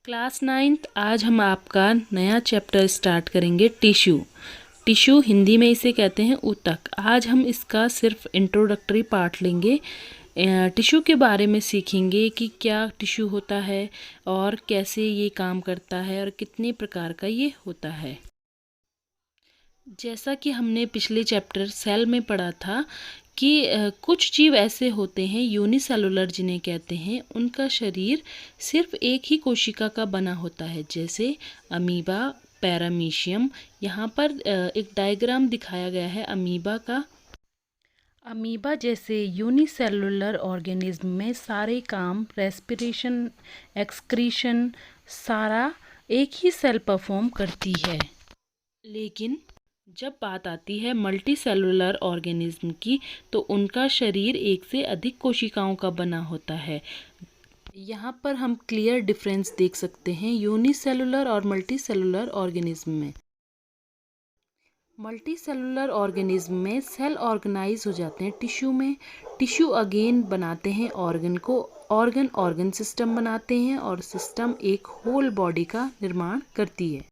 Class 9th आज हम आपका नया चैप्टर स्टार्ट करेंगे टिश्यू। टिश्यू हिंदी में इसे कहते हैं ऊतक। आज हम इसका सिर्फ इंट्रोडक्टरी पार्ट लेंगे। टिश्यू के बारे में सीखेंगे कि क्या टिश्यू होता है और कैसे ये काम करता है और कितने प्रकार का ये होता है। जैसा कि हमने पिछले चैप्टर सेल में पढ़ा था कि कुछ जीव ऐसे होते हैं यूनिसेलुलर जिन्हें कहते हैं, उनका शरीर सिर्फ एक ही कोशिका का बना होता है, जैसे अमीबा, पैरामीशियम। यहाँ पर एक डायग्राम दिखाया गया है अमीबा का। अमीबा जैसे यूनिसेलुलर ऑर्गेनिज्म में सारे काम, रेस्पिरेशन, एक्सक्रीशन, सारा एक ही सेल परफॉर्म करती है। लेकिन जब बात आती है मल्टी सेलुलर ऑर्गेनिज्म की, तो उनका शरीर एक से अधिक कोशिकाओं का बना होता है। यहाँ पर हम क्लियर डिफरेंस देख सकते हैं यूनिसेलुलर और मल्टी सेलुलर ऑर्गेनिज्म में। मल्टी सेलुलर ऑर्गेनिज्म में सेल ऑर्गेनाइज हो जाते हैं टिश्यू में। टिश्यू अगेन बनाते हैं ऑर्गन को, ऑर्गन सिस्टम बनाते हैं और सिस्टम एक होल बॉडी का निर्माण करती है।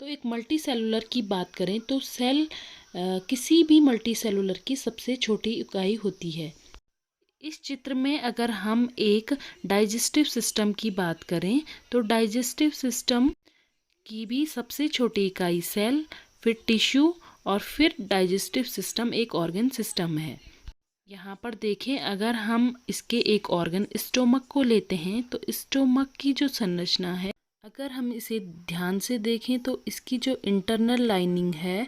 तो एक मल्टी सेलुलर की बात करें तो सेल किसी भी मल्टी सेलुलर की सबसे छोटी इकाई होती है। इस चित्र में अगर हम एक डाइजेस्टिव सिस्टम की बात करें तो डाइजेस्टिव सिस्टम की भी सबसे छोटी इकाई सेल, फिर टिश्यू और फिर डाइजेस्टिव सिस्टम एक ऑर्गन सिस्टम है। यहाँ पर देखें, अगर हम इसके एक ऑर्गन स्टोमक को लेते हैं तो स्टोमक की जो संरचना है, अगर हम इसे ध्यान से देखें तो इसकी जो इंटरनल लाइनिंग है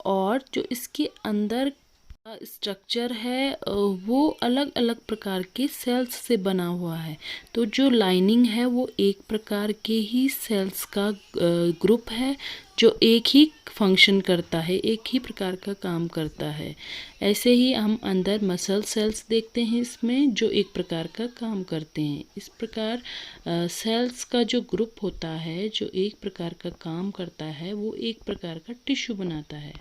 और जो इसके अंदर का स्ट्रक्चर है वो अलग अलग प्रकार के सेल्स से बना हुआ है। तो जो लाइनिंग है वो एक प्रकार के ही सेल्स का ग्रुप है जो एक ही फंक्शन करता है, एक ही प्रकार का काम करता है। ऐसे ही हम अंदर मसल सेल्स देखते हैं इसमें जो एक प्रकार का काम करते हैं। इस प्रकार सेल्स का जो ग्रुप होता है जो एक प्रकार का काम करता है वो एक प्रकार का टिश्यू बनाता है।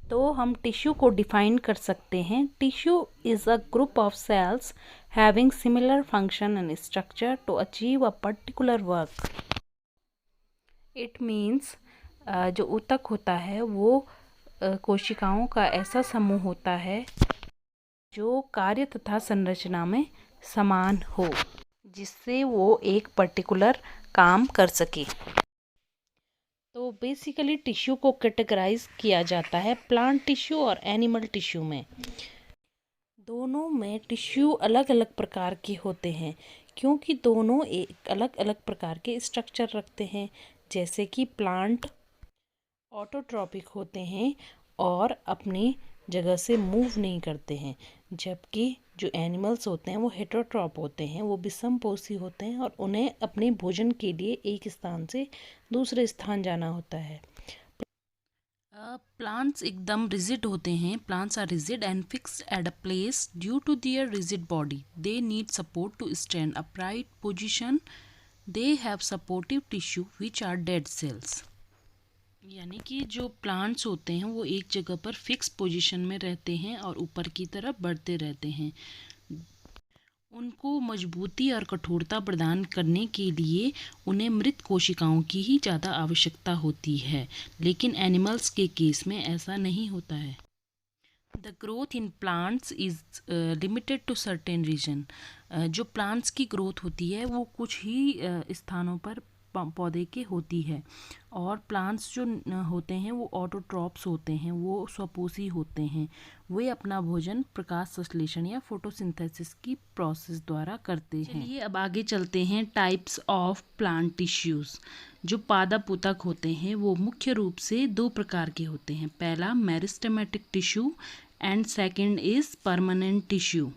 तो हम टिश्यू को डिफाइन कर सकते हैं। Tissue is a group of cells having similar function and structure to achieve a particular work. It means जो ऊतक होता है वो कोशिकाओं का ऐसा समूह होता है जो कार्य तथा संरचना में समान हो, जिससे वो एक पर्टिकुलर काम कर सके। तो बेसिकली टिश्यू को कैटेगराइज किया जाता है प्लांट टिश्यू और एनिमल टिश्यू में। दोनों में टिश्यू अलग अलग प्रकार के होते हैं क्योंकि दोनों एक अलग अलग प्रकार के स्ट्रक्चर रखते हैं। जैसे कि प्लांट ऑटोट्रॉपिक होते हैं और अपनी जगह से मूव नहीं करते हैं, जबकि जो एनिमल्स होते हैं वो हेटरोट्रॉप होते हैं, वो विषमपोषी होते हैं और उन्हें अपने भोजन के लिए एक स्थान से दूसरे स्थान जाना होता है। प्लांट्स एकदम रिजिड होते हैं। Plants are rigid and fixed at a place due to their rigid body. They need support to stand upright position. They have supportive tissue which are dead cells. यानी कि जो प्लांट्स होते हैं वो एक जगह पर फिक्स पोजीशन में रहते हैं और ऊपर की तरफ बढ़ते रहते हैं। उनको मजबूती और कठोरता प्रदान करने के लिए उन्हें मृत कोशिकाओं की ही ज़्यादा आवश्यकता होती है, लेकिन एनिमल्स के केस में ऐसा नहीं होता है। The growth in plants is limited to certain region. जो प्लांट्स की ग्रोथ होती है वो कुछ ही स्थानों पर पौधे के होती है। और प्लांट्स जो होते हैं वो ऑटोट्रॉप्स होते हैं, वो स्वपोषी होते हैं। वे अपना भोजन प्रकाश संश्लेषण या फोटोसिंथेसिस की प्रोसेस द्वारा करते हैं। चलिए अब आगे चलते हैं टाइप्स ऑफ प्लांट टिश्यूज़। जो पादप ऊतक होते हैं वो मुख्य रूप से दो प्रकार के होते हैं। पहला meristematic tissue and second is permanent tissue.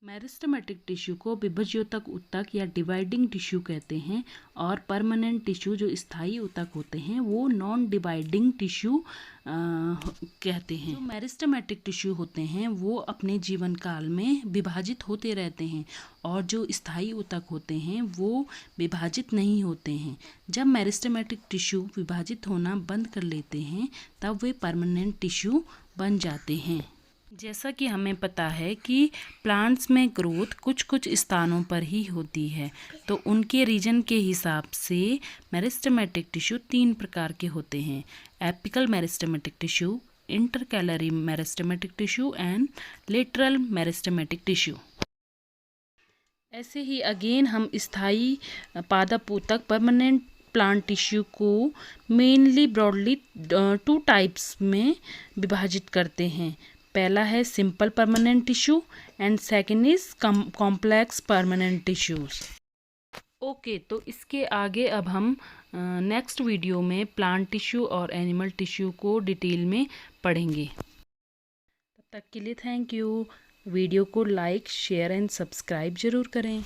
Meristematic tissue को विभज्योतक ऊतक या डिवाइडिंग टिश्यू कहते हैं और परमानेंट टिश्यू जो स्थायी ऊतक होते हैं वो नॉन डिवाइडिंग टिश्यू कहते हैं। जो मेरिस्टेमेटिक टिश्यू होते हैं वो अपने जीवन काल में विभाजित होते रहते हैं और जो स्थायी ऊतक होते हैं वो विभाजित नहीं होते हैं। जब मेरिस्टेमेटिक टिश्यू विभाजित होना बंद कर लेते हैं तब वे परमानेंट टिश्यू बन जाते हैं। जैसा कि हमें पता है कि प्लांट्स में ग्रोथ कुछ कुछ स्थानों पर ही होती है, तो उनके रीजन के हिसाब से मेरिस्टेमेटिक टिश्यू 3 प्रकार के होते हैं: apical meristematic tissue, intercalary meristematic tissue and lateral meristematic tissue. ऐसे ही अगेन हम स्थायी पादप ऊतक परमानेंट प्लांट टिश्यू को मेनली ब्रॉडली 2 टाइप्स में विभाजित करते हैं। पहला है simple permanent tissue and second is complex permanent tissues. Okay, तो इसके आगे अब हम नेक्स्ट वीडियो में प्लांट टिश्यू और एनिमल टिश्यू को डिटेल में पढ़ेंगे। तब तक के लिए थैंक यू। वीडियो को लाइक, शेयर एंड सब्सक्राइब ज़रूर करें।